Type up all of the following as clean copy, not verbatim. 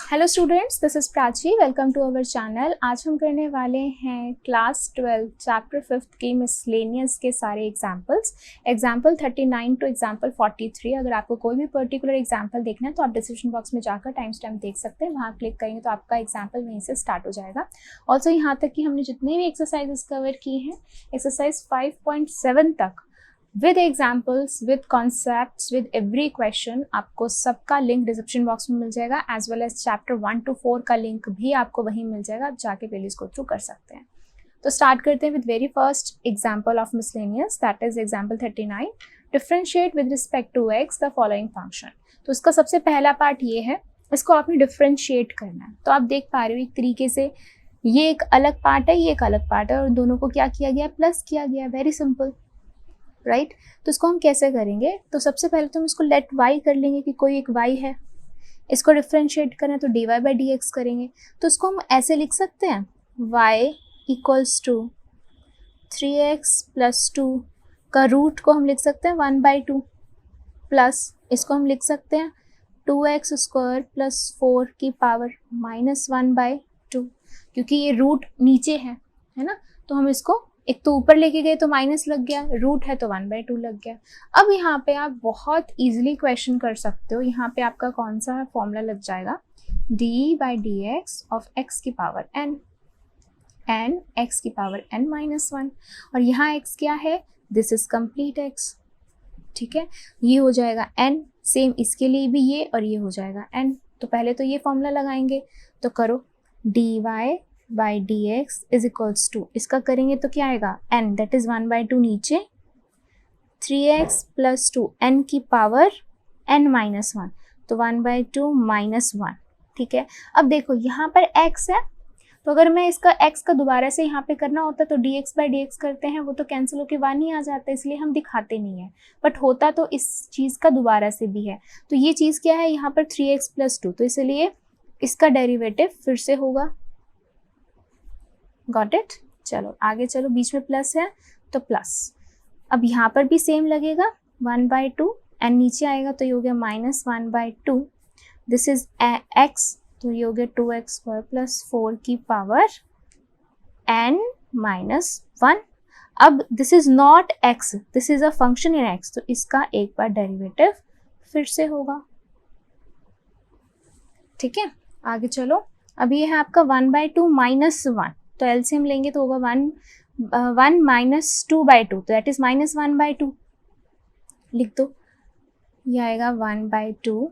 Hello students, this is Prachi. Welcome to our channel. आज हम करने वाले हैं क्लास 12 चैप्टर 5 की मिसलेनियस के सारे एग्जाम्पल्स। Example 39 to example 43। अगर आपको कोई भी पर्टिकुलर एग्जाम्पल देखना है तो आप डिस्क्रिप्शन बॉक्स में जाकर टाइम स्टैम्प देख सकते हैं। वहाँ क्लिक करेंगे तो आपका एग्जाम्पल वहीं से स्टार्ट हो जाएगा। ऑल्सो यहाँ तक कि हमने जितने भी एक्सरसाइजेस कवर की हैं, एक्सरसाइज 5.7 तक with examples, with concepts, with every question, आपको सबका लिंक डिस्क्रिप्शन बॉक्स में मिल जाएगा। As well as chapter 1 to 4 का लिंक भी आपको वहीं मिल जाएगा, आप जाके पहले इसको थ्रू कर सकते हैं। तो स्टार्ट करते हैं with very first example of miscellaneous, that is example 39। Differentiate with respect to x the following function. तो इसका सबसे पहला पार्ट ये है, इसको आपने डिफरेंशिएट करना है। तो आप देख पा रहे हो एक तरीके से ये एक अलग पार्ट है, ये एक अलग पार्ट है, और दोनों को क्या किया गया, प्लस किया गया। Very simple, right. तो इसको हम कैसे करेंगे, तो सबसे पहले तो हम इसको लेट वाई कर लेंगे कि कोई एक वाई है, इसको डिफ्रेंशिएट करना तो d y by d x करेंगे। तो इसको हम ऐसे लिख सकते हैं, y equals to 3x plus 2 का रूट को हम लिख सकते हैं 1/2, प्लस इसको हम लिख सकते हैं 2x स्क्वायर प्लस 4 की पावर -1/2, क्योंकि ये रूट नीचे है ना। तो हम इसको एक तो ऊपर लेके गए तो माइनस लग गया, रूट है तो 1/2 लग गया। अब यहाँ पे आप बहुत इजीली क्वेश्चन कर सकते हो। यहाँ पे आपका कौन सा फॉर्मूला लग जाएगा, d/dx ऑफ x की पावर n एंड x की पावर n-1, और यहाँ x क्या है, दिस इज कंप्लीट x, ठीक है। ये हो जाएगा n, सेम इसके लिए भी ये, और ये हो जाएगा n। तो पहले तो ये फॉर्मूला लगाएंगे, तो करो dy by d x is equals to, इसका करेंगे तो क्या आएगा, n, दैट इज 1/2 नीचे, 3x प्लस 2 n की पावर n-1, तो 1/2 -1, ठीक है। अब देखो यहाँ पर x है, तो अगर मैं इसका x का दोबारा से यहाँ पे करना होता तो dx बाई dx करते हैं, वो तो कैंसिल होके 1 ही आ जाता है, इसलिए हम दिखाते नहीं है। बट होता तो इस चीज़ का दोबारा से भी है। तो ये चीज़ क्या है, यहाँ पर 3x प्लस 2, तो इसलिए इसका डेरिवेटिव फिर से होगा। Got it. चलो आगे चलो, बीच में प्लस है तो प्लस। अब यहाँ पर भी सेम लगेगा 1/2, एन नीचे आएगा तो ये हो गया -1/2, दिस इज x, तो ये हो गया 2x स्क्वायर प्लस 4 की पावर n-1। अब this is not x, this is a function in x, तो इसका एक बार डेरिवेटिव फिर से होगा, ठीक है। आगे चलो, अब ये है आपका 1/2 -1, तो एलसीएम लेंगे तो होगा 1 माइनस 2/2, तो दैट इज -1/2, लिख दो। ये आएगा 1/2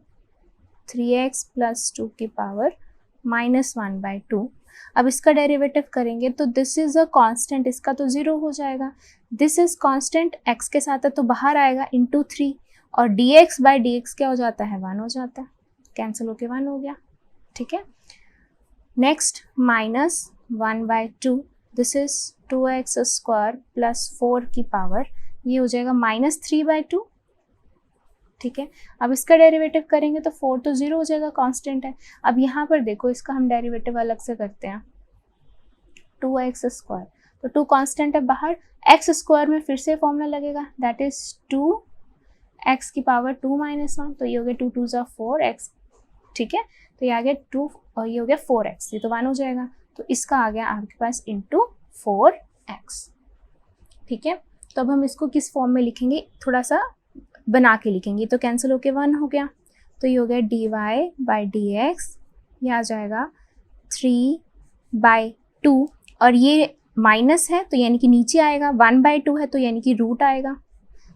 3x प्लस 2 की पावर -1/2। अब इसका डेरिवेटिव करेंगे तो दिस इज अ कांस्टेंट, इसका तो 0 हो जाएगा। दिस इज कांस्टेंट, x के साथ है तो बाहर आएगा इंटू 3, और dx बाई dx क्या हो जाता है, 1 हो जाता है, कैंसिल होके 1 हो गया, ठीक है। Next -1/2, this is 2x square plus 4 की पावर, ये हो जाएगा -3/2, ठीक है। अब इसका डेरिवेटिव करेंगे तो 4 तो 0 हो जाएगा, कांस्टेंट है। अब यहाँ पर देखो, इसका हम डेरिवेटिव अलग से करते हैं, 2x स्क्वायर, तो 2 कांस्टेंट है बाहर, x स्क्वायर में फिर से फॉर्मूला लगेगा, दैट इज 2x की पावर 2-1, तो ये हो गया 2 2 4x, ठीक है। तो ये आ गया 2, और ये हो गया 4x, ये तो 1 हो जाएगा, तो इसका आ गया आपके पास इंटू 4x, ठीक है। तो अब हम इसको किस फॉर्म में लिखेंगे, थोड़ा सा बना के लिखेंगे, तो कैंसिल होके 1 हो गया, तो ये हो गया dy बाई dx, ये आ जाएगा 3/2, और ये माइनस है तो यानी कि नीचे आएगा, 1/2 है तो यानी कि रूट आएगा,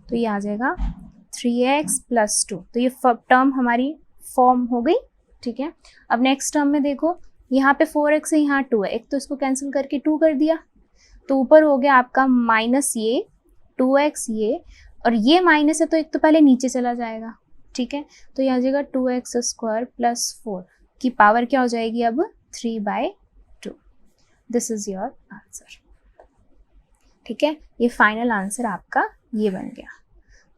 तो ये आ जाएगा 3x प्लस 2, तो ये टर्म हमारी फॉर्म हो गई, ठीक है। अब नेक्स्ट टर्म में देखो, यहाँ पे 4x है, यहाँ 2 है, एक तो इसको कैंसिल करके 2 कर दिया, तो ऊपर हो गया आपका माइनस ये 2x, ये और ये माइनस है तो एक तो पहले नीचे चला जाएगा, ठीक है। तो ये आ जाएगा 2x स्क्वायर प्लस 4 की पावर क्या हो जाएगी अब 3/2। दिस इज योर आंसर, ठीक है। ये फाइनल आंसर आपका ये बन गया।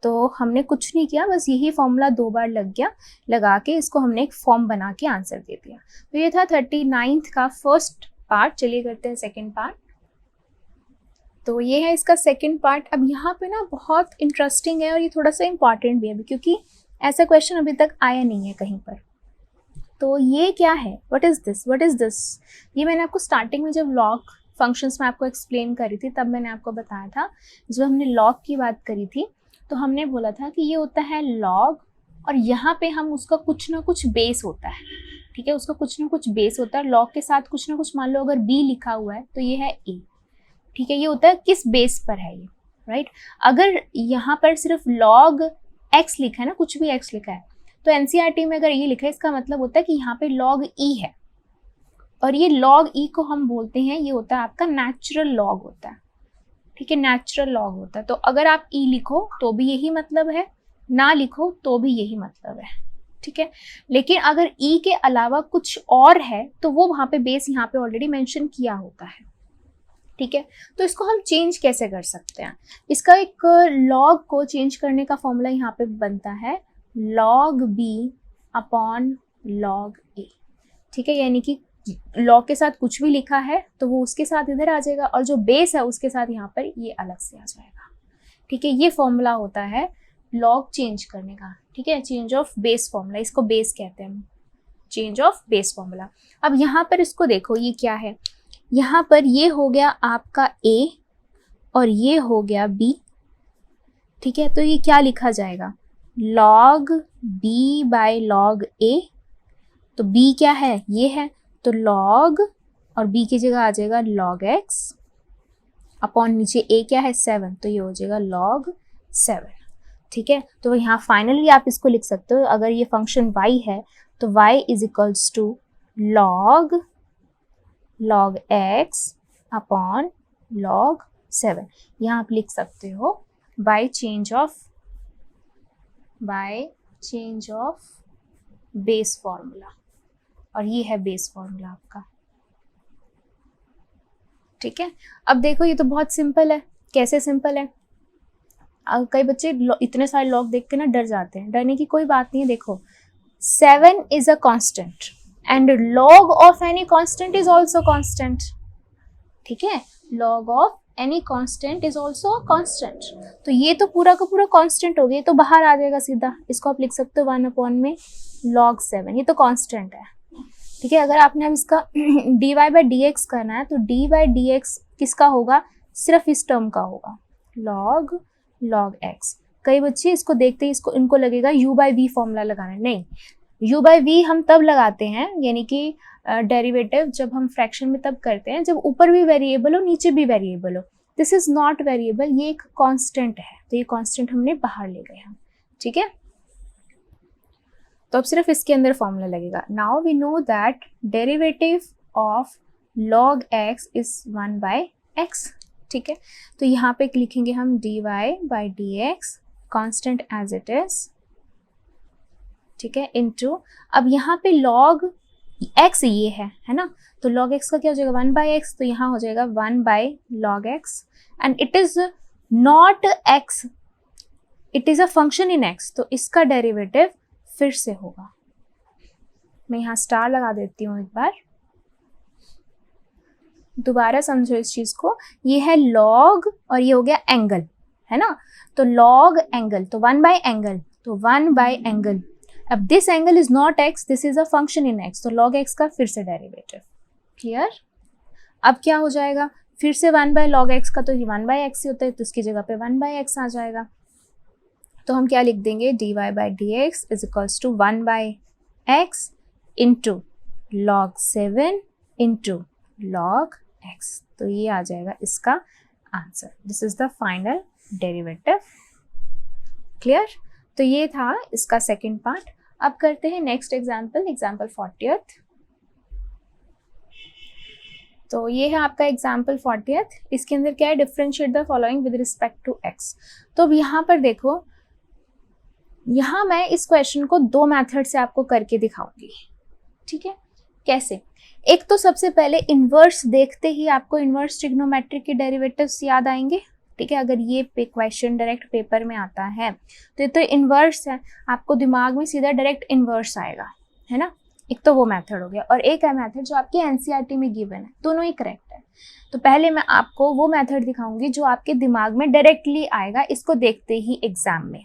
तो हमने कुछ नहीं किया, बस यही फॉर्मूला 2 बार लग गया, लगा के इसको हमने एक फॉर्म बना के आंसर दे दिया। तो ये था 39th का फर्स्ट पार्ट। चलिए करते हैं सेकंड पार्ट। तो ये है इसका सेकंड पार्ट। अब यहाँ पे ना बहुत इंटरेस्टिंग है और ये थोड़ा सा इम्पॉर्टेंट भी है, क्योंकि ऐसा क्वेश्चन अभी तक आया नहीं है कहीं पर। तो ये क्या है, what is this, what is this? ये मैंने आपको स्टार्टिंग में जब लॉग फंक्शंस में आपको एक्सप्लेन करी थी तब मैंने आपको बताया था, जब हमने लॉग की बात करी थी तो हमने बोला था कि ये होता है लॉग, और यहाँ पे हम उसका कुछ ना कुछ बेस होता है, ठीक है, उसका कुछ ना कुछ बेस होता है। लॉग के साथ कुछ ना कुछ, मान लो अगर b लिखा हुआ है तो ये है a, ठीक है, ये होता है किस बेस पर है ये, राइट। अगर यहाँ पर सिर्फ log x लिखा है ना, कुछ भी x लिखा है, तो एनसीईआरटी में अगर ये लिखा है इसका मतलब होता है कि यहाँ पे log e है, और ये log e को हम बोलते हैं, ये होता है आपका नेचुरल लॉग होता है, ठीक है, नेचुरल लॉग होता है। तो अगर आप e लिखो तो भी यही मतलब है, ना लिखो तो भी यही मतलब है, ठीक है। लेकिन अगर e के अलावा कुछ और है तो वो वहाँ पे बेस यहाँ पे ऑलरेडी मेंशन किया होता है, ठीक है। तो इसको हम चेंज कैसे कर सकते हैं? इसका एक लॉग को चेंज करने का फॉर्मूला यहाँ पे बनता है log b upon log a, ठीक है, यानी कि लॉग के साथ कुछ भी लिखा है तो वो उसके साथ इधर आ जाएगा, और जो बेस है उसके साथ यहाँ पर ये अलग से आ जाएगा, ठीक है। ये फॉर्मूला होता है लॉग चेंज करने का, ठीक है, चेंज ऑफ बेस फॉर्मूला, इसको बेस कहते हैं, चेंज ऑफ बेस फॉर्मूला। अब यहाँ पर इसको देखो, ये क्या है, यहाँ पर ये हो गया आपका a और ये हो गया b, ठीक है। तो ये क्या लिखा जाएगा, log b by log a, तो b क्या है, ये है, तो log और b की जगह आ जाएगा log x अपॉन नीचे a क्या है 7, तो ये हो जाएगा log 7, ठीक है। तो यहाँ फाइनली आप इसको लिख सकते हो, अगर ये फंक्शन y है तो y is equals to log x upon log 7। यहाँ आप लिख सकते हो by change of base formula, और ये है बेस फॉर्मूला आपका, ठीक है। अब देखो ये तो बहुत सिंपल है, कैसे सिंपल है, कई बच्चे इतने सारे लॉग देख के ना डर जाते हैं, डरने की कोई बात नहीं है। देखो 7 is a constant and log of any constant is also constant, ठीक है, log of any constant is also constant. तो ये तो पूरा का पूरा कांस्टेंट हो गया, ये तो बाहर आ जाएगा सीधा, इसको आप लिख सकते हो 1 अपॉन में log 7, ये तो कांस्टेंट है, ठीक है। अगर आपने अब इसका dy बाई डी एक्स करना है तो डी बाई डी एक्स किसका होगा, सिर्फ इस टर्म का होगा, log x। कई बच्चे इसको देखते ही इनको लगेगा u बाई वी फॉर्मूला लगाना है, नहीं, u बाई वी हम तब लगाते हैं, यानी कि डेरिवेटिव जब हम फ्रैक्शन में तब करते हैं जब ऊपर भी वेरिएबल हो नीचे भी वेरिएबल हो। दिस इज नॉट वेरिएबल, ये एक कांस्टेंट है, तो ये कांस्टेंट हमने बाहर ले गए हम, ठीक है। तो अब सिर्फ इसके अंदर फॉर्मूला लगेगा। Now we know that derivative of log x is 1 by x, ठीक है। तो यहाँ पे लिखेंगे हम dy by d x constant as it is, ठीक है, इनटू, अब यहाँ पे log x ये है ना, तो log x का क्या हो जाएगा 1 बाई एक्स, तो यहाँ हो जाएगा 1 by log x, and it is not x, it is a function in x, तो इसका डेरिवेटिव फिर से होगा, मैं यहाँ स्टार लगा देती हूँ, एक बार दोबारा समझो इस चीज को, ये है log और ये हो गया एंगल, है ना, तो log एंगल, तो 1 बाई एंगल, तो 1 बाई एंगल। अब this angle is not x, this is a function in x, तो log x का फिर से डेरिवेटिव, क्लियर। अब क्या हो जाएगा, फिर से 1 बाई log x का, तो ये 1 बाई x ही होता है, तो इसकी जगह पे 1 बाई x आ जाएगा। तो हम क्या लिख देंगे, dy by d x is equals to 1 by x into log 7 into log x, तो ये आ जाएगा इसका answer. This is the final derivative, clear. तो ये था इसका सेकंड पार्ट। अब करते हैं नेक्स्ट एग्जाम्पल, एग्जाम्पल 40th। तो ये है आपका एग्जाम्पल 40th। इसके अंदर क्या है, differentiate the following with respect to x। तो अब यहाँ पर देखो, यहाँ मैं इस क्वेश्चन को दो मेथड से आपको करके दिखाऊंगी, ठीक है। कैसे, एक तो सबसे पहले इन्वर्स देखते ही आपको इन्वर्स ट्रिग्नोमेट्रिक के डेरिवेटिव्स याद आएंगे, ठीक है। अगर ये क्वेश्चन डायरेक्ट पेपर में आता है तो ये तो इन्वर्स है, आपको दिमाग में सीधा डायरेक्ट इन्वर्स आएगा, है ना। एक तो वो मेथड हो गया, और एक है मेथड जो आपके एनसीईआरटी में गिवन है, दोनों ही करेक्ट है। तो पहले मैं आपको वो मेथड दिखाऊंगी जो आपके दिमाग में डायरेक्टली आएगा इसको देखते ही एग्जाम में।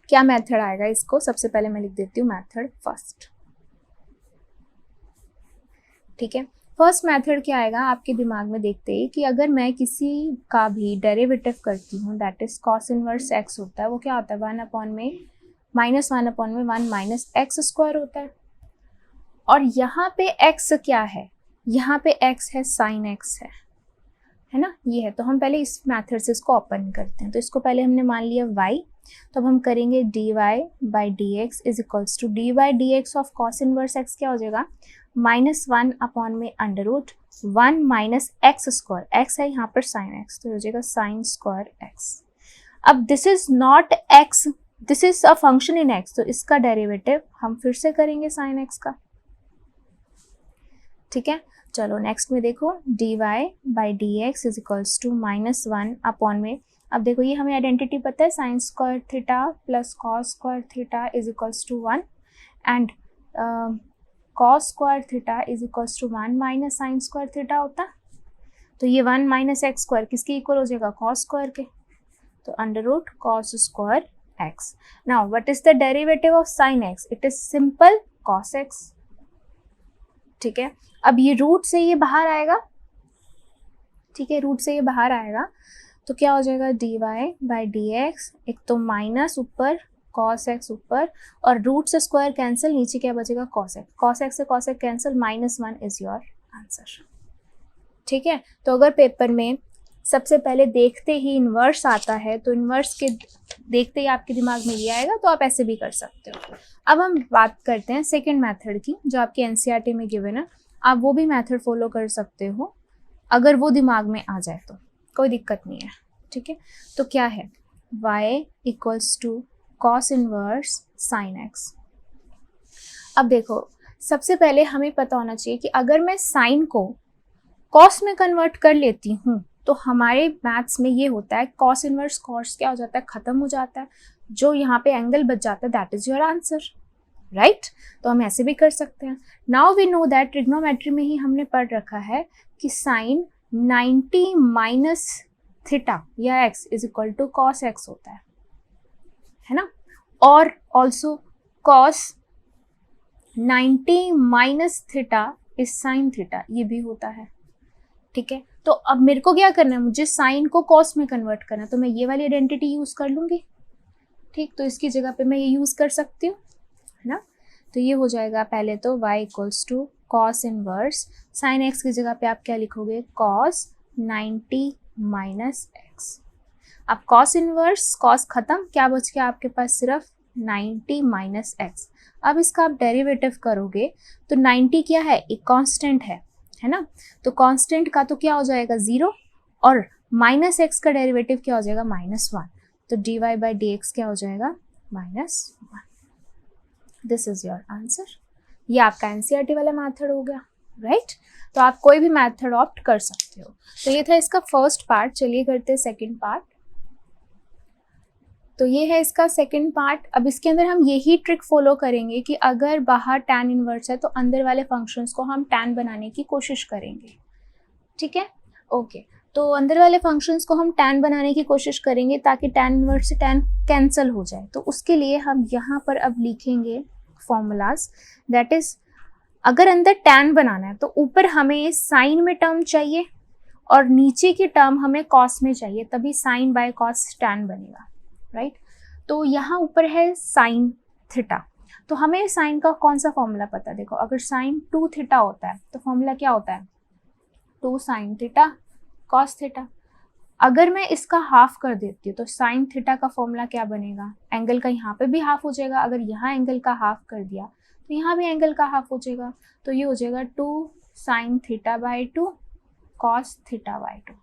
क्या मेथड आएगा इसको, सबसे पहले मैं लिख देती हूँ मेथड फर्स्ट, ठीक है। फर्स्ट मेथड क्या आएगा आपके दिमाग में देखते ही कि अगर मैं किसी का भी डेरिवेटिव करती हूँ, that is cos inverse x होता है, वो क्या होता है 1/(-1/(1 माइनस एक्स स्क्वायर होता है। और यहाँ पे x क्या है, यहाँ पे x है साइन एक्स है ना, ये है। तो हम पहले इस मेथड से इसको ओपन करते हैं। तो इसको पहले हमने मान लिया y, तो अब हम करेंगे dy/dx is equals to dy/dx of cos inverse x क्या हो जाएगा -1/(1 माइनस एक्स स्क्वायर, x है यहाँ पर साइन x, तो हो जाएगा साइन स्क्वायर x। अब this is not x, this is a function in x, तो इसका डेरिवेटिव हम फिर से करेंगे साइन x का। ठीक है, चलो नेक्स्ट में देखो dy/dx इज इक्वल्स टू -1/, अब देखो ये हमें आइडेंटिटी पता है sine square theta plus cos square theta is equals to 1 and cos square theta is equals to 1 minus sine square theta होता। तो ये 1 माइनस एक्स स्क्वायर किसके इक्वल हो जाएगा कॉस स्क्वायर के, तो under root cos square x. Now what is the derivative of sine x, it is simple cos x. ठीक है, अब ये रूट से ये बाहर आएगा, ठीक है, रूट से ये बाहर आएगा तो क्या हो जाएगा dy/dx, एक तो माइनस ऊपर cos x ऊपर और रूट से स्क्वायर कैंसिल, नीचे क्या बचेगा cos x, cos x से cos x cancel, -1 is your answer. ठीक है, तो अगर पेपर में सबसे पहले देखते ही इन्वर्स आता है तो इन्वर्स के देखते ही आपके दिमाग में ये आएगा, तो आप ऐसे भी कर सकते हो। अब हम बात करते हैं सेकंड मेथड की जो आपके एनसीईआरटी में गिवन है, आप वो भी मेथड फॉलो कर सकते हो अगर वो दिमाग में आ जाए तो कोई दिक्कत नहीं है। ठीक है, तो क्या है y equals to cos inverse sine x। अब देखो सबसे पहले हमें पता होना चाहिए कि अगर मैं साइन को कॉस में कन्वर्ट कर लेती हूँ तो हमारे मैथ्स में ये होता है कॉस इनवर्स कॉस क्या हो जाता है खत्म हो जाता है, जो यहाँ पे एंगल बच जाता है that is your answer, right. तो हम ऐसे भी कर सकते हैं। Now we know that trigonometry में ही हमने पढ़ रखा है कि साइन 90 माइनस थीटा या x is equal to cos x होता है ना, और also cos 90 minus theta is sine theta, ये भी होता है। ठीक है, तो अब मेरे को क्या करना है, मुझे साइन को कॉस में कन्वर्ट करना है, तो मैं ये वाली आइडेंटिटी यूज कर लूंगी। ठीक, तो इसकी जगह पे मैं ये यूज कर सकती हूँ, है ना। तो ये हो जाएगा पहले तो y equals to cos inverse sine x की जगह पे आप क्या लिखोगे कॉस 90 माइनस एक्स। अब कॉस इनवर्स कॉस खत्म, क्या बच गया आपके पास सिर्फ 90 माइनस एक्स। अब इसका आप डेरिवेटिव करोगे तो 90 क्या है एक कांस्टेंट है ना, तो कांस्टेंट का तो क्या हो जाएगा 0 और माइनस एक्स का डेरिवेटिव क्या हो जाएगा -1, तो dy/dx क्या हो जाएगा -1। This is your answer. ये आपका एनसीईआरटी वाला मेथड हो गया, राइट। तो आप कोई भी मेथड ऑप्ट कर सकते हो। तो ये था इसका फर्स्ट पार्ट, चलिए करते हैं सेकंड पार्ट। तो ये है इसका सेकंड पार्ट। अब इसके अंदर हम यही ट्रिक फॉलो करेंगे कि अगर बाहर tan इनवर्स है तो अंदर वाले फंक्शंस को हम tan बनाने की कोशिश करेंगे। ठीक है, ओके। तो अंदर वाले फंक्शंस को हम tan बनाने की कोशिश करेंगे ताकि tan इनवर्स से tan कैंसिल हो जाए। तो उसके लिए हम यहाँ पर अब लिखेंगे फॉर्मूलाज, दैट इज अगर अंदर tan बनाना है तो ऊपर हमें साइन में टर्म चाहिए और नीचे की टर्म हमें कॉस में चाहिए, तभी साइन बाय कॉस tan बनेगा, राइट। तो यहाँ ऊपर है साइन थीटा, तो हमें साइन का कौन सा फॉर्मूला पता है, देखो अगर साइन 2 थीटा होता है तो फॉर्मूला क्या होता है 2 साइन थीटा कॉस थीटा। अगर मैं इसका हाफ कर देती हूँ तो साइन थीटा का फॉर्मूला क्या बनेगा, एंगल का यहाँ पे भी हाफ हो जाएगा, अगर यहाँ एंगल का हाफ कर दिया तो यहाँ भी एंगल का हाफ हो जाएगा, तो ये हो जाएगा 2 sine theta by 2 cos theta by 2।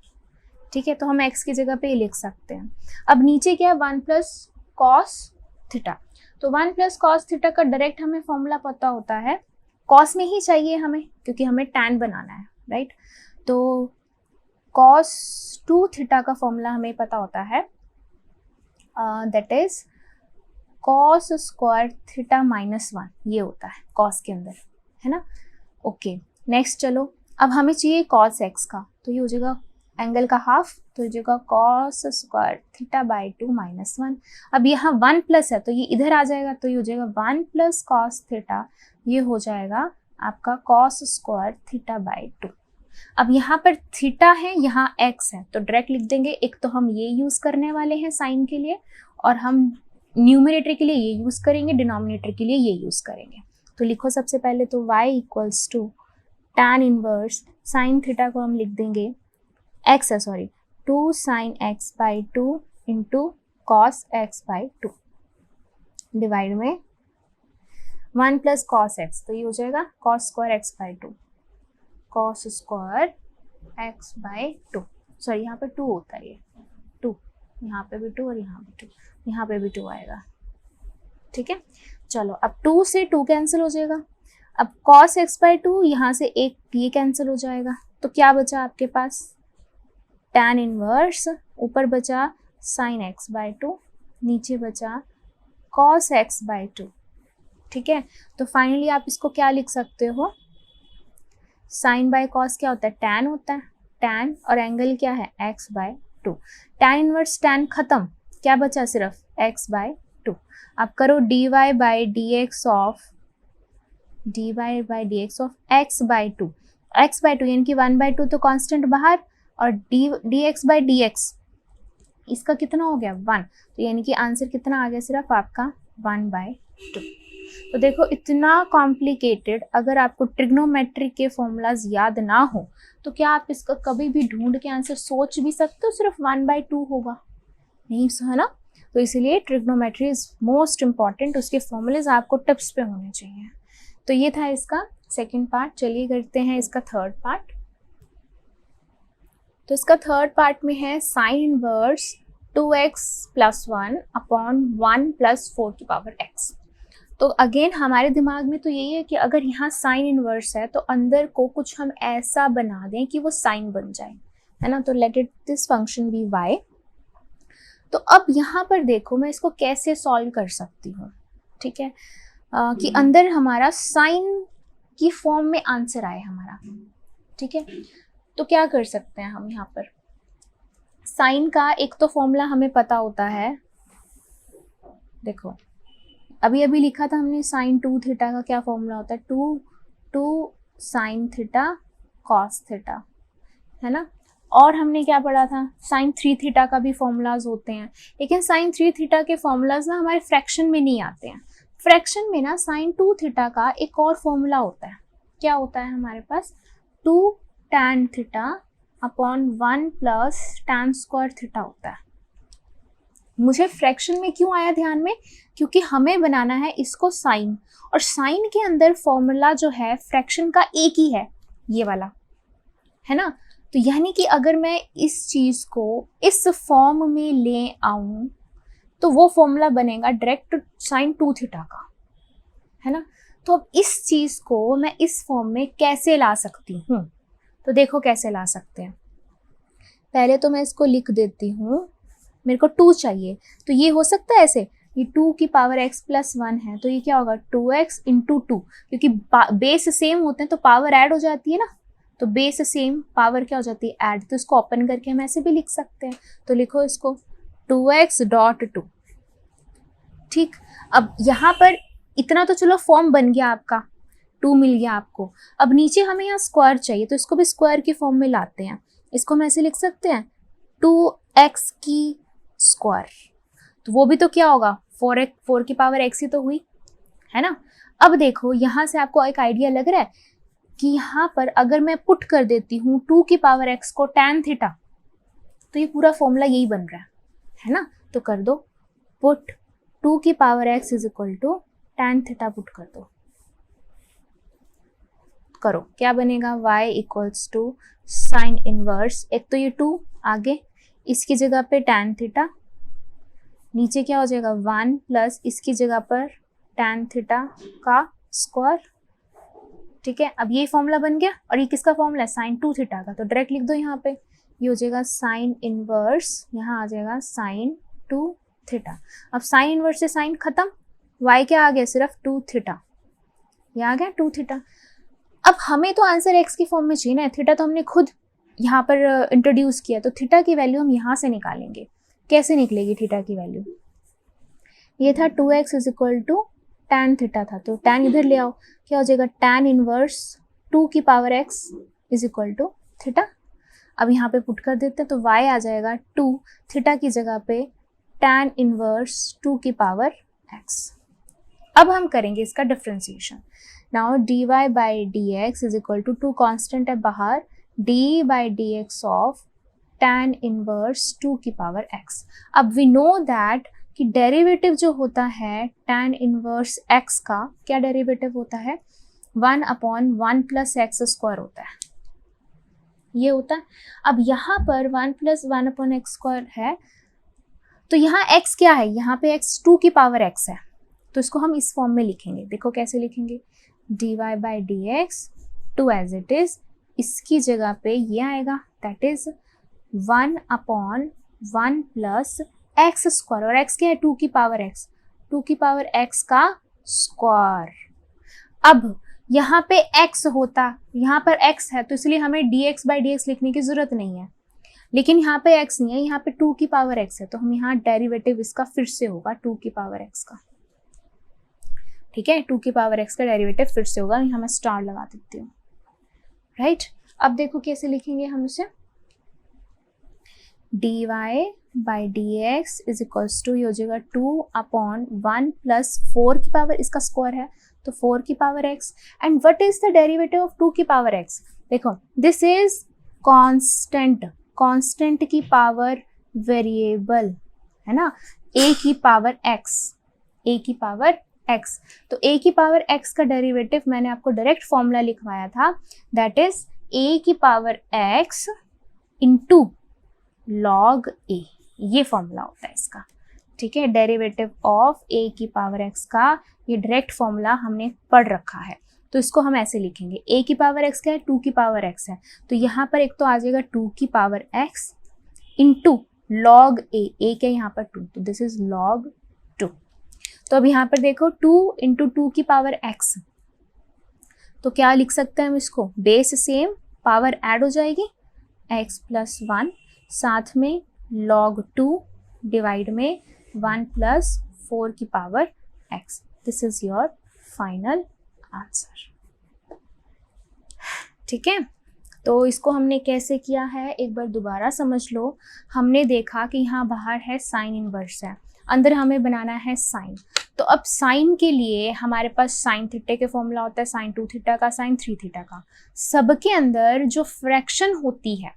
ठीक है, तो हम x की जगह पे ये लिख सकते हैं। अब नीचे क्या है 1 प्लस कॉस थीटा, तो 1 प्लस कॉस थीटा का डायरेक्ट हमें फॉर्मूला पता होता है, कॉस में ही चाहिए हमें क्योंकि हमें tan बनाना है, राइट। तो कॉस 2 थीटा का फॉर्मूला हमें पता होता है, that is cos square theta -1, ये होता है कॉस के अंदर, है ना। ओके, नेक्स्ट चलो, अब हमें चाहिए कॉस x का, तो ये हो जाएगा एंगल का हाफ, तो हो जाएगा कॉस स्क्वायर थीटा बाई 2 -1। अब यहाँ 1 प्लस है तो ये इधर आ जाएगा, तो ये हो जाएगा 1 प्लस कॉस थीटा, ये हो जाएगा आपका कॉस स्क्वायर थीटा बाय 2। अब यहाँ पर थीटा है, यहाँ एक्स है, तो डायरेक्ट लिख देंगे। एक तो हम ये यूज करने वाले हैं साइन के लिए, और हम न्यूमरेटर के लिए ये यूज करेंगे, डिनोमिनेटर के लिए ये यूज करेंगे। तो लिखो सबसे पहले तो y equals to tan inverse sine theta को हम लिख देंगे x है, sorry 2 sine x by 2 into cos x by 2 divide में 1 प्लस कॉस x, तो ये हो जाएगा cos square x by 2, cos square x by 2, sorry यहाँ पर 2 होता है, ये 2, यहाँ पे भी 2 और यहाँ भी 2, यहाँ पे भी 2 आएगा। ठीक है, चलो अब 2 से 2 कैंसिल हो जाएगा। अब cos x बाई 2, यहाँ से एक ये कैंसिल हो जाएगा, तो क्या बचा आपके पास tan इनवर्स, ऊपर बचा sin x बाई 2, नीचे बचा cos x बाई 2। ठीक है, तो फाइनली आप इसको क्या लिख सकते हो, साइन बाय कॉस क्या होता है, tan होता है, tan और एंगल क्या है x by 2। tan inverse tan खत्म, क्या बचा सिर्फ x बाय 2। अब करो dy by dx of x by 2, x by 2 यानी कि 1 बाय 2 तो कांस्टेंट बाहर, और dx बाय dx इसका कितना हो गया 1, तो यानी कि आंसर कितना आ गया सिर्फ आपका 1 बाय 2। तो देखो इतना कॉम्प्लिकेटेड, अगर आपको ट्रिग्नोमेट्री के फॉर्मूलाज याद ना हो तो क्या आप इसका कभी भी ढूंढ के आंसर सोच भी सकते हो, सिर्फ 1 बाय 2 होगा, नहीं है ना। तो इसलिए ट्रिग्नोमेट्री इज मोस्ट इंपॉर्टेंट, उसके फॉर्मूलेज आपको टिप्स पे होने चाहिए। तो ये था इसका सेकंड पार्ट। चलिए करते हैं इसका थर्ड पार्ट। तो इसका थर्ड पार्ट में है sine inverse 2x plus 1 upon 1 plus 4 की पावर x। तो अगेन हमारे दिमाग में तो यही है कि अगर यहाँ साइन इनवर्स है तो अंदर को कुछ हम ऐसा बना दें कि वो साइन बन जाए, है ना। तो let it this function be y। तो अब यहाँ पर देखो मैं इसको कैसे सॉल्व कर सकती हूँ, ठीक है, कि अंदर हमारा साइन की फॉर्म में आंसर आए हमारा, ठीक है। तो क्या कर सकते हैं हम यहाँ पर, साइन का एक तो फॉर्मूला हमें पता होता है, देखो अभी अभी लिखा था हमने साइन 2 थीटा का क्या फॉर्मूला होता है, 2 साइन थीटा कॉस थीटा, है ना। और हमने क्या पढ़ा था, साइन 3 थीटा का भी फॉर्मूलाज होते हैं, लेकिन साइन 3 थीटा के फॉर्मूलाज ना हमारे फ्रैक्शन में नहीं आते हैं। फ्रैक्शन में ना साइन 2 थीटा का एक और फॉर्मूला होता है, क्या होता है हमारे पास, 2 tan theta upon 1 plus tan square theta होता है। मुझे फ्रैक्शन में क्यों आया ध्यान में, क्योंकि हमें बनाना है इसको साइन, और साइन के अंदर फॉर्मूला जो है फ्रैक्शन का एक ही है, ये वाला, है ना। तो यानी कि अगर मैं इस चीज को इस फॉर्म में ले आऊं तो वो फॉर्मूला बनेगा डायरेक्ट साइन 2 थीटा का, है ना। तो अब इस चीज को मैं इस फॉर्म में कैसे ला सकती हूँ, तो देखो कैसे ला सकते हैं। पहले तो मैं इसको लिख देती हूँ, मेरे को 2 चाहिए, तो ये हो सकता है ऐसे, ये 2 की पावर x प्लस 1 है, तो ये क्या होगा 2x इंटू 2, क्योंकि बेस सेम होते हैं तो पावर ऐड हो जाती है ना, तो बेस सेम पावर क्या हो जाती है ऐड, तो इसको ओपन करके हम ऐसे भी लिख सकते हैं। तो लिखो इसको 2x डॉट 2, ठीक। अब यहाँ पर इतना तो चलो फॉर्म बन गया आपका, 2 मिल गया आपको। अब नीचे हमें यहाँ स्क्वायर चाहिए, तो इसको भी स्क्वायर की फॉर्म में लाते हैं। इसको हम ऐसे लिख सकते हैं 2x की स्क्वायर, तो वो भी तो क्या होगा 4 की पावर x ही तो हुई, है ना। अब देखो यहाँ से आपको एक आइडिया लग रहा है कि यहाँ पर अगर मैं पुट कर देती हूँ 2 की पावर x को tan थीटा, तो ये पूरा फॉर्मूला यही बन रहा है ना। तो कर दो पुट 2 की power x is equal to tan theta, put कर दो, करो क्या बनेगा, y equals to sine inverse, एक तो ये 2 आगे, इसकी जगह पे tan थीटा, नीचे क्या हो जाएगा 1 प्लस इसकी जगह पर tan थीटा का स्क्वायर, ठीक है। अब ये फॉर्मूला बन गया, और ये किसका फॉर्मूला है साइन 2 थीटा का, तो डायरेक्ट लिख दो यहाँ पे, ये हो जाएगा साइन इनवर्स, यहाँ आ जाएगा साइन 2 थीटा। अब साइन इनवर्स से साइन खत्म, y क्या आ गया सिर्फ 2 थीटा, ये आ गया 2 थीटा। अब हमें तो आंसर x की फॉर्म में चाहिए ना, थीटा तो हमने खुद यहाँ पर इंट्रोड्यूस किया, तो थीटा की वैल्यू हम यहाँ से निकालेंगे। कैसे निकलेगी थीटा की वैल्यू, ये था 2x is equal to tan theta था, तो tan इधर ले आओ, क्या हो जाएगा tan इनवर्स 2 की power x is equal to theta. अब यहाँ पे पुट कर देते हैं तो y आ जाएगा 2 थीटा की जगह पे tan इनवर्स 2 की पावर x। अब हम करेंगे इसका differentiation. Now dy by d x is equal to 2 constant है बाहर, d by d x of tan inverse 2 की पावर x। अब वी नो दैट कि डेरिवेटिव जो होता है tan इनवर्स x का, क्या डेरिवेटिव होता है, 1/1 प्लस एक्स स्क्वायर होता है, ये होता है। अब यहाँ पर 1 प्लस 1/x स्क्वायर है, तो यहाँ x क्या है, यहाँ पे x 2 की पावर x है, तो इसको हम इस फॉर्म में लिखेंगे। देखो कैसे लिखेंगे, dy by d x 2 as it is, इसकी जगह पे ये आएगा, that is 1/1 plus x square, और x क्या है 2 की पावर x, 2 की पावर x का स्क्वायर। अब यहाँ पे x होता, यहाँ पर x है तो इसलिए हमें dx बाई डी एक्स लिखने की जरूरत नहीं है, लेकिन यहाँ पे x नहीं है, यहाँ पे 2 की पावर x है, तो हम यहाँ डेरिवेटिव इसका फिर से होगा 2 की पावर x का, ठीक है, 2 की पावर x का डेरिवेटिव फिर से होगा, यहाँ मैं स्टार लगा देती हूँ, राइट। अब देखो कैसे लिखेंगे हम इसे, dy by d x is equals to, ये हो जाएगा 2/1 प्लस 4 की पावर, इसका स्क्वायर है तो 4 की power x, and what is the derivative of 2 की पावर x, देखो दिस इज कांस्टेंट, कांस्टेंट की पावर वेरिएबल है ना, a की पावर x, a की पावर x, तो a की पावर x का डेरिवेटिव मैंने आपको डायरेक्ट फॉर्मूला लिखवाया था, दैट इज a की power x into log a, ये फॉर्मूला होता है इसका, ठीक है। डेरिवेटिव ऑफ a की पावर x का ये डायरेक्ट फॉर्मूला हमने पढ़ रखा है, तो इसको हम ऐसे लिखेंगे, a की पावर x क्या है, 2 की पावर x है, तो यहाँ पर एक तो आ जाएगा 2 की power x into log a क्या यहाँ पर 2, तो दिस इज log 2। तो अब यहाँ पर देखो 2 इंटू 2 की पावर x, तो क्या लिख सकते हैं हम इसको, बेस सेम, पावर ऐड हो जाएगी x प्लस 1, साथ में log 2 डिवाइड में 1 प्लस 4 की power x, this is your final answer, ठीक है। तो इसको हमने कैसे किया है एक बार दोबारा समझ लो। हमने देखा कि यहाँ बाहर है साइन इनवर्स है, अंदर हमें बनाना है साइन, तो अब साइन के लिए हमारे पास साइन थीटा के फॉर्मूला होता है, साइन 2 थीटा का, साइन 3 थीटा का, सबके अंदर जो फ्रैक्शन होती है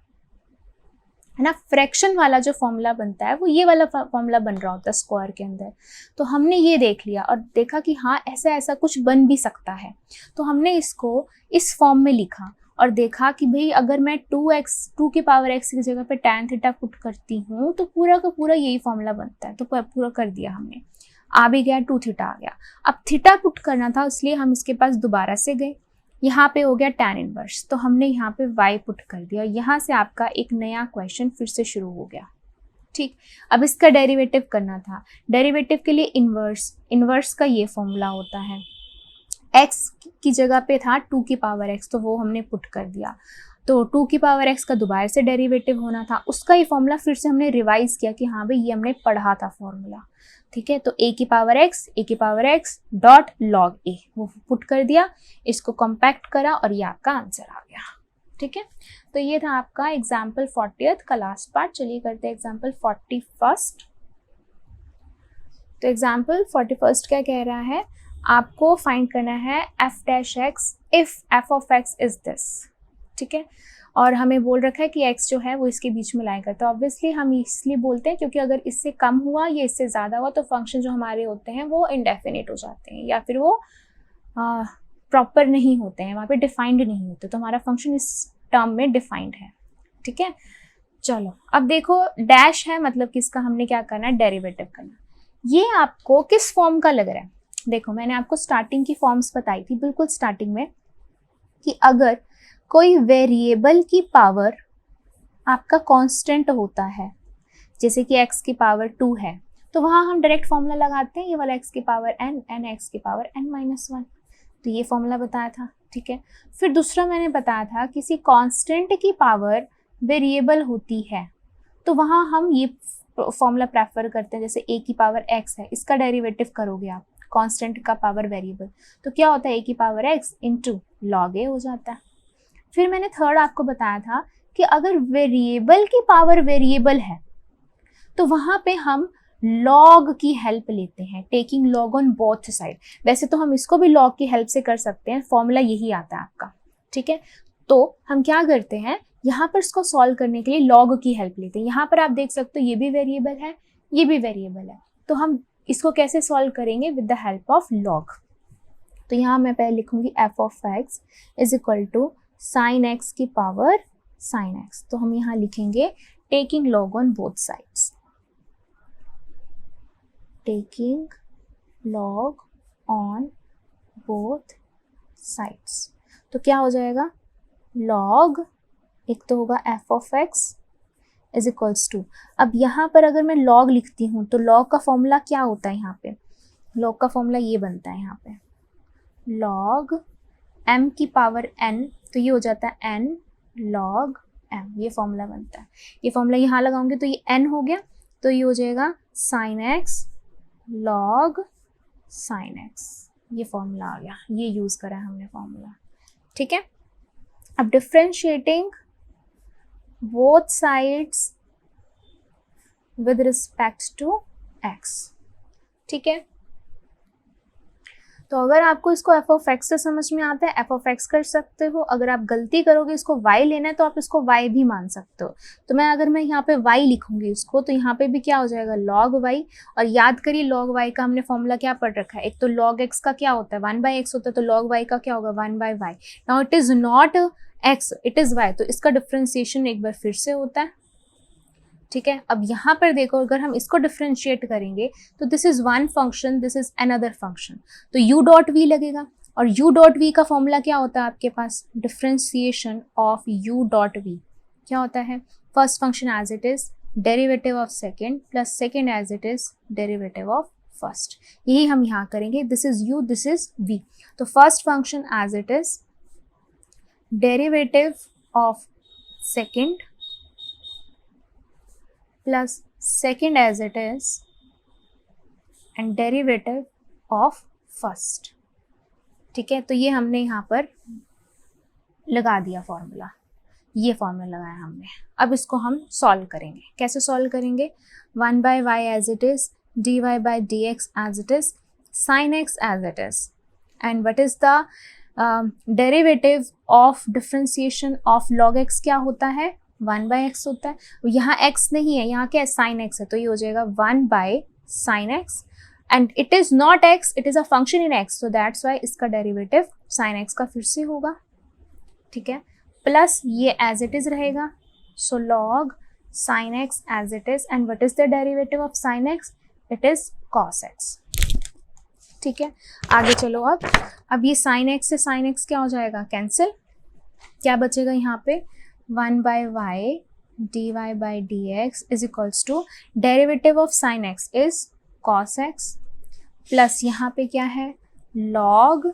ना, फ्रैक्शन वाला जो फॉर्मूला बनता है वो ये वाला फॉर्मूला बन रहा होता है स्क्वायर के अंदर। तो हमने ये देख लिया और देखा कि हाँ ऐसा ऐसा कुछ बन भी सकता है, तो हमने इसको इस फॉर्म में लिखा और देखा कि भाई अगर मैं 2 की पावर x की जगह पे tan थीटा पुट करती हूँ तो पूरा का पूरा यही फॉर्मूला बनता है, तो पूरा कर दिया हमने, आ भी गया, 2 थीटा आ गया। अब थीटा पुट करना था इसलिए हम इसके पास दोबारा से गए, यहाँ पे हो गया tan इनवर्स, तो हमने यहाँ पे y पुट कर दिया, यहाँ से आपका एक नया क्वेश्चन फिर से शुरू हो गया, ठीक। अब इसका डेरिवेटिव करना था, डेरिवेटिव के लिए इनवर्स का ये फॉर्मूला होता है, x की जगह पे था 2 की पावर x, तो वो हमने पुट कर दिया, तो 2 की पावर x का दोबारा से डेरिवेटिव होना था, उसका ये फॉर्मूला फिर से हमने रिवाइज किया कि हाँ भाई ये हमने पढ़ा था फॉर्मूला, ठीक है। तो a की power x dot log a वो पुट कर दिया, इसको कॉम्पैक्ट करा और ये आपका आंसर आ गया, ठीक है। तो ये था आपका एग्जाम्पल 40th का लास्ट पार्ट। चलिए करते हैं एग्जाम्पल 41st। तो एग्जाम्पल 41st क्या कह रहा है, आपको फाइंड करना है f dash x if f of x is this, ठीक है। और हमें बोल रखा है कि x जो है वो इसके बीच में लाएगा, तो ऑब्वियसली हम इसलिए बोलते हैं क्योंकि अगर इससे कम हुआ या इससे ज़्यादा हुआ तो फंक्शन जो हमारे होते हैं वो इनडेफिनिट हो जाते हैं या फिर वो प्रॉपर नहीं होते हैं, वहाँ पे डिफाइंड नहीं होते, तो हमारा फंक्शन इस टर्म में डिफाइंड है, ठीक है। चलो अब देखो डैश है मतलब किसका, हमने क्या करना है, डेरिवेटिव करना। ये आपको किस फॉर्म का लग रहा है, देखो मैंने आपको स्टार्टिंग की फॉर्म्स बताई थी बिल्कुल स्टार्टिंग में कि अगर कोई वेरिएबल की पावर आपका कांस्टेंट होता है, जैसे कि x की पावर 2 है, तो वहाँ हम डायरेक्ट फॉर्मूला लगाते हैं, ये वाला x की पावर n x की पावर n-1, तो ये फॉर्मूला बताया था, ठीक है। फिर दूसरा मैंने बताया था किसी कांस्टेंट की पावर वेरिएबल होती है तो वहाँ हम ये फॉर्मूला प्रेफर करते हैं, जैसे a की पावर x है, इसका डेरिवेटिव करोगे आप, कांस्टेंट का पावर वेरिएबल, तो क्या होता है a की power x into log a हो जाता है। फिर मैंने थर्ड आपको बताया था कि अगर वेरिएबल की पावर वेरिएबल है तो वहां पे हम लॉग की हेल्प लेते हैं, taking log on both side. वैसे तो हम इसको भी लॉग की हेल्प से कर सकते हैं, फॉर्मूला यही आता है आपका, ठीक है। तो हम क्या करते हैं, यहाँ पर इसको सॉल्व करने के लिए लॉग की हेल्प लेते हैं। यहाँ पर आप देख सकते हो ये भी वेरिएबल है, ये भी वेरिएबल है, तो हम इसको कैसे सॉल्व करेंगे, with the help of log. तो यहाँ मैं पहले लिखूंगी f of x is equal to sine x की पावर साइन x। तो हम यहाँ लिखेंगे taking log on both sides, taking log on both sides. तो क्या हो जाएगा, लॉग एक तो होगा f of x is equals to, अब यहाँ पर अगर मैं log लिखती हूँ तो log का फॉर्मूला क्या होता है, यहाँ पे log का फॉर्मूला ये बनता है, यहाँ पे log m की पावर n, तो ये हो जाता है n log m, ये फॉर्मूला बनता है। ये फॉर्मूला यहाँ लगाऊंगी तो ये n हो गया, तो ये हो जाएगा sin x log sin x, ये फॉर्मूला आ गया, ये यूज करा है हमने फॉर्मूला, ठीक है। अब differentiating both sides with respect to x, ठीक है। तो अगर आपको इसको f ऑफ x से समझ में आता है, f ऑफ x कर सकते हो। अगर आप गलती करोगे इसको y लेना है तो आप इसको y भी मान सकते हो। तो अगर मैं यहाँ पे y लिखूंगी इसको, तो यहाँ पे भी क्या हो जाएगा, log y। और याद करिए log y का हमने फॉर्मूला क्या पढ़ रखा है, एक तो log x का क्या होता है 1/x होता है, तो log y का क्या होगा 1/y। Now it is not x, it is y, तो इसका डिफरेंशिएशन एक बार फिर से होता है, ठीक है। अब यहाँ पर देखो, अगर हम इसको डिफरेंशिएट करेंगे तो this is one function, this is another function, तो u डॉट v लगेगा। और u डॉट v का फॉर्मूला क्या होता है आपके पास, differentiation of u dot v क्या होता है, first function as it is derivative of second plus second as it is derivative of first. यही हम यहाँ करेंगे, this is u, this is v। तो first function as it is derivative of second plus second as it is and derivative of first, ठीक है। तो ये हमने यहाँ पर लगा दिया फॉर्मूला, ये फॉर्मूला लगाया हमने। अब इसको हम सॉल्व करेंगे, कैसे सॉल्व करेंगे, 1/y as it is, dy by dx as it is, sin x as it is, and what is the derivative of differentiation of log x क्या होता है, 1/x होता है। यहाँ x नहीं है, यहाँ क्या है sin x है, तो ये हो जाएगा 1/sin x, and it is not x, it is a function in x, so that's why इसका डेरिवेटिव sin x का फिर से होगा, ठीक है। प्लस ये एज इट इज रहेगा, so log sin x as it is, and what is the derivative of sin x, it is cos x, ठीक है। आगे चलो, अब ये sin x से sin x क्या हो जाएगा, कैंसिल, क्या बचेगा यहाँ पे, 1/y dy by dx is equals to derivative of sin x is cos x, plus यहाँ पे क्या है, log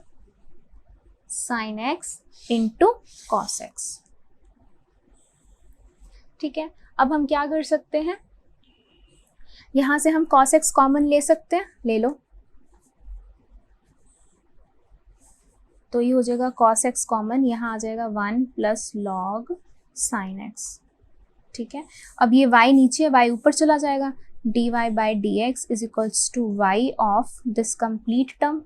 sin x into cos x, ठीक है। अब हम क्या कर सकते हैं, यहाँ से हम cos x कॉमन ले सकते हैं, ले लो, तो ये हो जाएगा cos x कॉमन, यहाँ आ जाएगा 1 प्लस log sin x, ठीक है। अब ये y नीचे, y ऊपर चला जाएगा, dy by dx is equals to y of this complete term।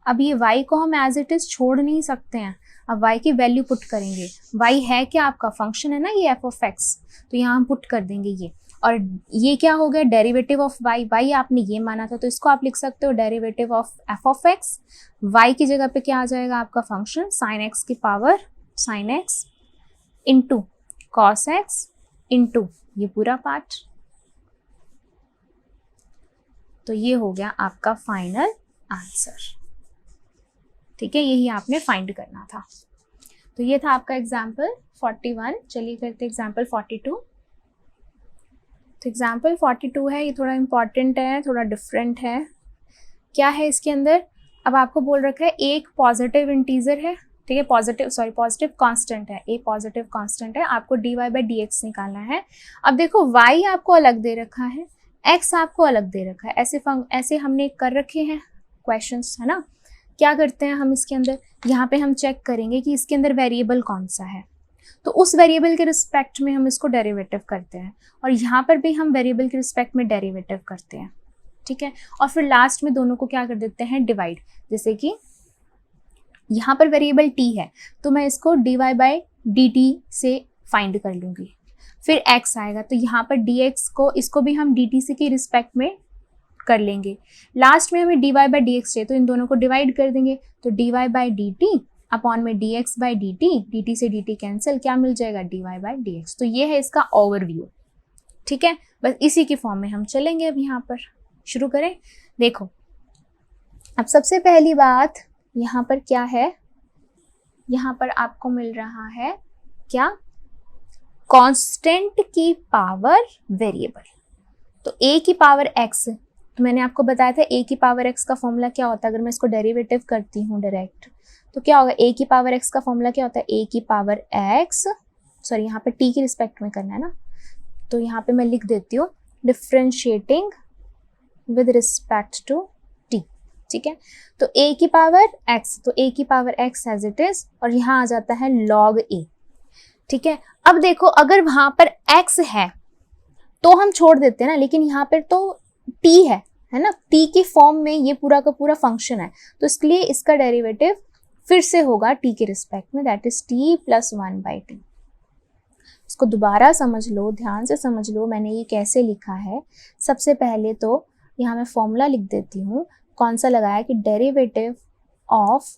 अब ये y को हम एज इट इज छोड़ नहीं सकते हैं, अब y की वैल्यू पुट करेंगे, y है क्या आपका फंक्शन है ना ये f ऑफ x, तो यहाँ हम पुट कर देंगे ये, और ये क्या हो गया, डेरिवेटिव ऑफ y आपने ये माना था, तो इसको आप लिख सकते हो derivative of f of x, y की जगह पे क्या आ जाएगा आपका फंक्शन sin x की power sin x into cos x into ये पूरा पार्ट, तो ये हो गया आपका फाइनल आंसर, ठीक है। यही आपने फाइंड करना था। तो ये था आपका एग्जाम्पल 41। चलिए करते एग्जाम्पल 42। तो एग्जाम्पल 42 है, ये थोड़ा इम्पॉर्टेंट है, थोड़ा डिफरेंट है। क्या है इसके अंदर, अब आपको बोल रखा है एक पॉजिटिव इंटीजर है, ठीक है, पॉजिटिव कांस्टेंट है, ए पॉजिटिव कांस्टेंट है, आपको dy by dx निकालना है। अब देखो y आपको अलग दे रखा है, x आपको अलग दे रखा है, ऐसे हमने कर रखे हैं, क्वेश्चंस, है ना। क्या करते हैं हम इसके अंदर, यहाँ पे हम चेक करेंगे कि इसके अंदर वेरिएबल कौन सा है, तो उस वेरिएबल के रिस्पेक्ट में हम इसको डेरिवेटिव करते हैं, और यहाँ पर भी हम वेरिएबल के रिस्पेक्ट में डेरिवेटिव करते हैं, ठीक है। और फिर लास्ट में दोनों को क्या कर देते हैं, डिवाइड। जैसे कि यहाँ पर वेरिएबल t है तो मैं इसको dy बाई dt से फाइंड कर लूँगी, फिर x आएगा तो यहाँ पर dx को, इसको भी हम dt से के रिस्पेक्ट में कर लेंगे। लास्ट में हमें dy बाई dx चाहिए तो इन दोनों को डिवाइड कर देंगे, तो dy बाई dt अपॉन में dx बाई dt से dt कैंसिल, क्या मिल जाएगा, dy बाई dx। तो ये है इसका ओवरव्यू, ठीक है। बस इसी के फॉर्म में हम चलेंगे। अब यहाँ पर शुरू करें। देखो अब सबसे पहली बात यहाँ पर क्या है, यहाँ पर आपको मिल रहा है क्या, कांस्टेंट की पावर वेरिएबल। तो a की पावर x, तो मैंने आपको बताया था a की पावर x का फॉर्मूला क्या होता है, अगर मैं इसको डेरिवेटिव करती हूँ डायरेक्ट तो क्या होगा, a की पावर x का फॉर्मूला क्या होता है, a की पावर x, सॉरी यहाँ पे t के रिस्पेक्ट में करना है ना, तो यहाँ पे मैं लिख देती हूँ differentiating with respect to t, ठीक है। तो a की पावर x, तो a की power x as it is, और यहाँ आ जाता है log a, ठीक है। अब देखो अगर वहां पर x है तो हम छोड़ देते हैं ना, लेकिन यहाँ पर तो t है ना, t की फॉर्म में ये पूरा का पूरा फंक्शन है, तो इसके लिए इसका डेरिवेटिव फिर से होगा t के रिस्पेक्ट में, that is t plus 1 by T. इसको दोबारा समझ लो, ध्यान से समझ लो मैंने ये कैसे लिखा है। सबसे पहले तो यहाँ मैं फॉर्मूला लिख देती हूँ, कौन सा लगाया कि डेरिवेटिव ऑफ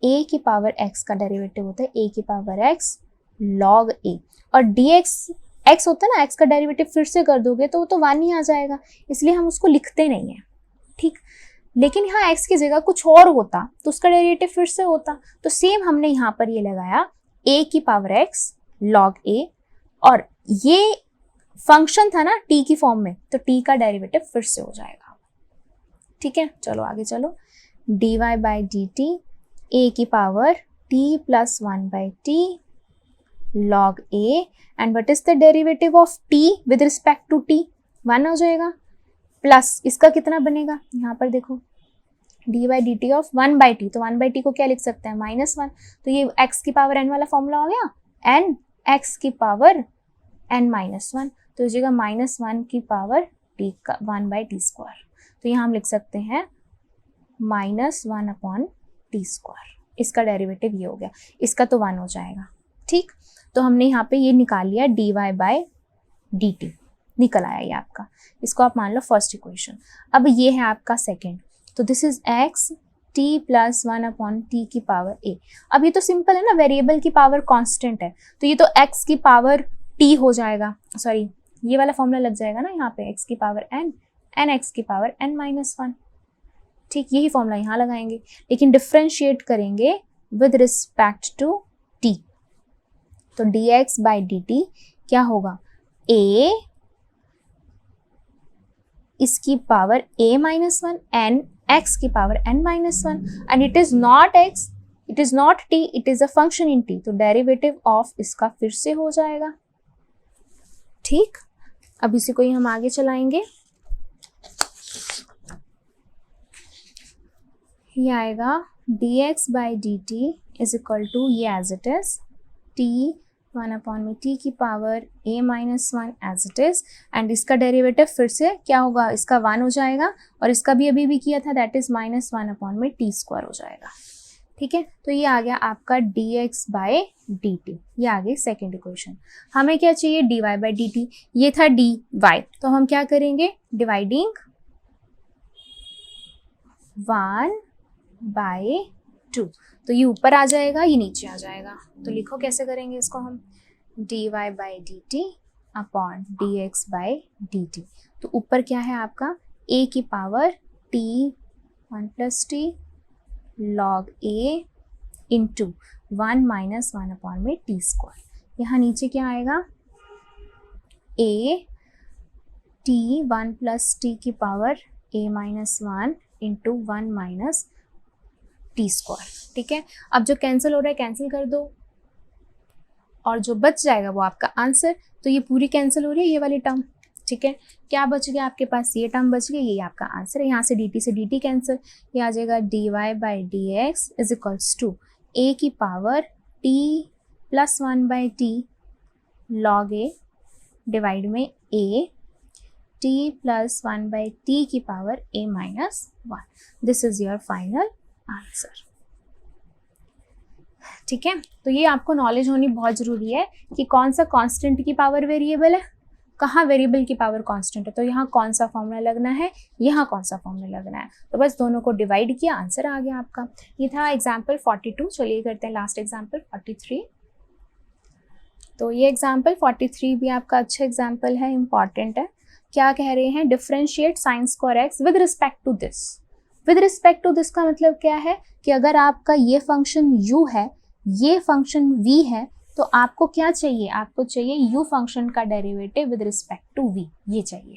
a की पावर x का डेरिवेटिव होता है a की पावर x log a, और dx x होता है ना, x का डेरिवेटिव फिर से कर दोगे तो वो तो 1 ही आ जाएगा, इसलिए हम उसको लिखते नहीं है, ठीक। लेकिन यहाँ x की जगह कुछ और होता तो उसका डेरिवेटिव फिर से होता, तो सेम हमने यहाँ पर ये लगाया a की पावर x log a, और ये फंक्शन था ना t की फॉर्म में, तो t का डेरिवेटिव फिर से हो जाएगा, ठीक है। चलो आगे चलो, dy बाई dt a की power t plus 1 by t log a, and what is the derivative of t with respect to t, 1 हो जाएगा, प्लस इसका कितना बनेगा, यहाँ पर देखो D by d T of 1 by T, तो 1 बाई टी को क्या लिख सकते हैं, -1, तो ये x की पावर n वाला फॉर्मूला हो गया, n x की पावर n -1, तो इस जगह -1 की पावर t का 1 बाई टी स्क्वायर, तो यहाँ हम लिख सकते हैं -1 अपॉन टी स्क्वायर, इसका डेरिवेटिव ये हो गया, इसका तो 1 हो जाएगा, ठीक। तो हमने यहाँ पे ये निकाल लिया dy बाई डी टी, निकल आया ये आपका, इसको आप मान लो फर्स्ट इक्वेशन। अब ये है आपका सेकेंड, तो this is x t plus 1 upon T की पावर a। अब ये तो सिंपल है ना, वेरिएबल की पावर कांस्टेंट है, तो ये तो x की पावर t हो जाएगा, सॉरी ये वाला फॉर्मूला लग जाएगा ना यहाँ पे, x की पावर n, n x की पावर n -1, ठीक, यही फॉर्मूला यहाँ लगाएंगे, लेकिन डिफ्रेंशिएट करेंगे विद रिस्पेक्ट टू t, तो dx बाई डी टी क्या होगा, a इसकी पावर a -1 n x की power n -1, and it is not x, it is not t, it is a function in t, तो derivative of इसका फिर से हो जाएगा, ठीक। अब इसी को ही हम आगे चलाएंगे, ये आएगा dx by d t is equal to ये as it is t 1 upon में t की power a -1 as it is, and इसका डेरिवेटिव फिर से क्या होगा, इसका 1 हो जाएगा, और इसका भी अभी भी किया था, दैट इज -1 अपॉन में टी स्क्वायर हो जाएगा, ठीक है। तो ये आ गया आपका dx बाई डी टी, ये आ गई सेकेंड इक्वेशन। हमें क्या चाहिए, dy बाई डी टी, ये था dy, तो हम क्या करेंगे, डिवाइडिंग 1 बाई 2, तो ये ऊपर आ जाएगा, ये नीचे आ जाएगा, तो लिखो कैसे करेंगे इसको हम, dy by d T upon dx by d T, तो ऊपर क्या है आपका a की power t 1 plus T log a into 1 -1 upon में टी स्क्वायर, यहाँ नीचे क्या आएगा, a t 1 प्लस टी की power a -1 into 1 minus T square, ठीक है। अब जो कैंसिल हो रहा है कैंसिल कर दो, और जो बच जाएगा वो आपका आंसर, तो ये पूरी कैंसिल हो रही है ये वाली टर्म, ठीक है, क्या बच गया आपके पास, ये टर्म बच गया, ये आपका आंसर है। यहाँ से dt कैंसिल, ये आ जाएगा dy/dx is equals to a की power t plus 1/t log a divide में a t प्लस 1/t की power a minus 1। This is your final answer. ठीक है, तो ये आपको नॉलेज होनी बहुत ज़रूरी है कि कौन सा कांस्टेंट की पावर वेरिएबल है, कहाँ वेरिएबल की पावर कांस्टेंट है, तो यहाँ कौन सा फॉर्मूला लगना है, यहाँ कौन सा फॉर्मूला लगना है। तो बस दोनों को डिवाइड किया, आंसर आ गया आपका। ये था एग्जाम्पल 42। चलिए करते हैं लास्ट एग्जाम्पल 43। तो ये एग्जाम्पल 43 भी आपका अच्छा एग्जाम्पल है, इंपॉर्टेंट है। क्या कह रहे हैं, differentiate sine square x with respect to this. With respect to this का मतलब क्या है कि अगर आपका ये फंक्शन u है, ये फंक्शन v है, तो आपको क्या चाहिए, आपको चाहिए u फंक्शन का derivative with respect to v, ये चाहिए।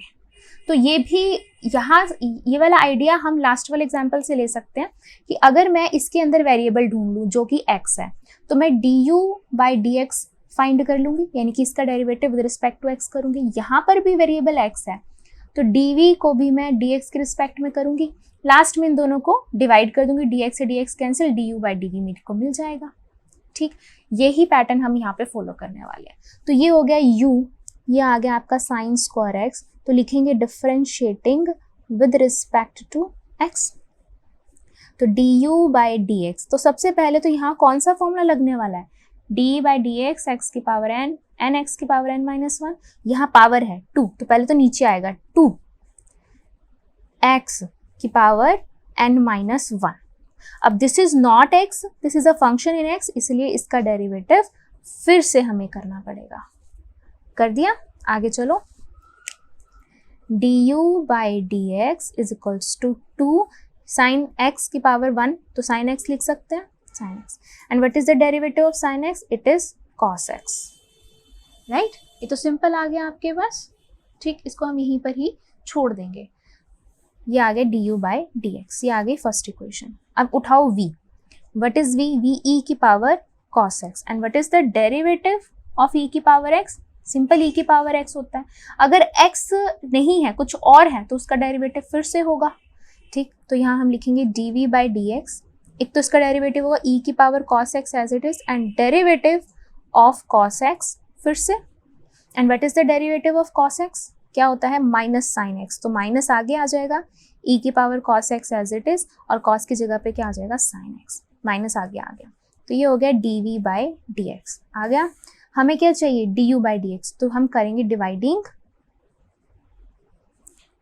तो ये भी यहाँ ये वाला आइडिया हम लास्ट वाले एग्जाम्पल से ले सकते हैं कि अगर मैं इसके अंदर वेरिएबल ढूंढ लूँ जो कि x है, तो मैं du/dx फाइंड कर लूंगी, यानी कि इसका derivative with respect to x करूंगी। यहाँ पर भी वेरिएबल x है, तो dv को भी मैं dx के रिस्पेक्ट में करूंगी। लास्ट में इन दोनों को डिवाइड कर दूंगी, dx से dx कैंसिल, du/dv मेरे को मिल जाएगा। ठीक, यही पैटर्न हम यहाँ पे फॉलो करने वाले हैं। तो ये हो गया u, ये आ गया आपका साइन स्क्वायर x, तो लिखेंगे differentiating with respect to x। तो du/dx, तो सबसे पहले तो यहाँ कौन सा फॉर्मूला लगने वाला है, d/dx x की पावर n, x की पावर n माइनस 1, यहाँ पावर है 2, तो पहले तो नीचे आएगा 2 x की पावर n माइनस 1। अब this is not x, this is a function in x, इसलिए इसका डेरिवेटिव फिर से हमें करना पड़ेगा। कर दिया, आगे चलो। du/dx is equals to 2 sine x की पावर 1, तो साइन x लिख सकते हैं, sin x, and what is the derivative of sin x, it is cos x, right? ये तो सिंपल आ गया आपके पास। ठीक, इसको हम यहीं पर ही छोड़ देंगे। ये आ गया du/dx, ये आ गई फर्स्ट इक्वेशन। अब उठाओ v, what is v, v e की power cos x, and what is the derivative of e की पावर x, सिंपल e की पावर x होता है। अगर x नहीं है, कुछ और है, तो उसका डेरिवेटिव फिर से होगा। ठीक, तो यहाँ हम लिखेंगे dv/dx, एक तो इसका डेरिवेटिव होगा e की power cos x as it is, and derivative of cos x फिर से, and what is the derivative of cos x, क्या होता है, माइनस साइन x, तो माइनस आगे आ जाएगा, e की power cos x as it is, और cos की जगह पे क्या आ जाएगा, साइन x, माइनस आगे आ गया, तो ये हो गया dv/dx आ गया। हमें क्या चाहिए, du/dx, तो हम करेंगे डिवाइडिंग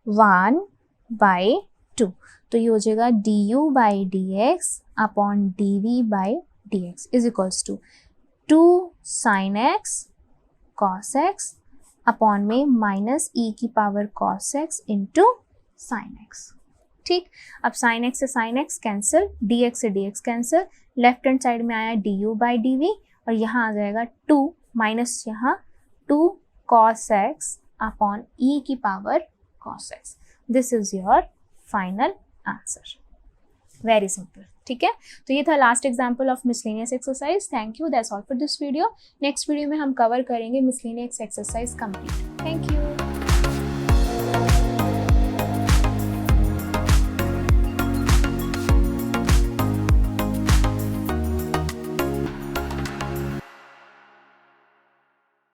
1/2, तो ये हो जाएगा du/dx upon dv/dx is equals to 2 sine x cos x upon में माइनस e की power cos x into sine x। ठीक, अब साइन x से साइन x कैंसिल, dx से dx cancel, left hand side में आया du/dv, और यहाँ आ जाएगा 2 माइनस यहाँ 2 cos x अपॉन e की power cos x। This is your final answer, very simple. ठीक है, तो ये था last example of miscellaneous exercise. Thank you, that's all for this video. Next video में हम कवर करेंगे miscellaneous exercise complete. Thank you.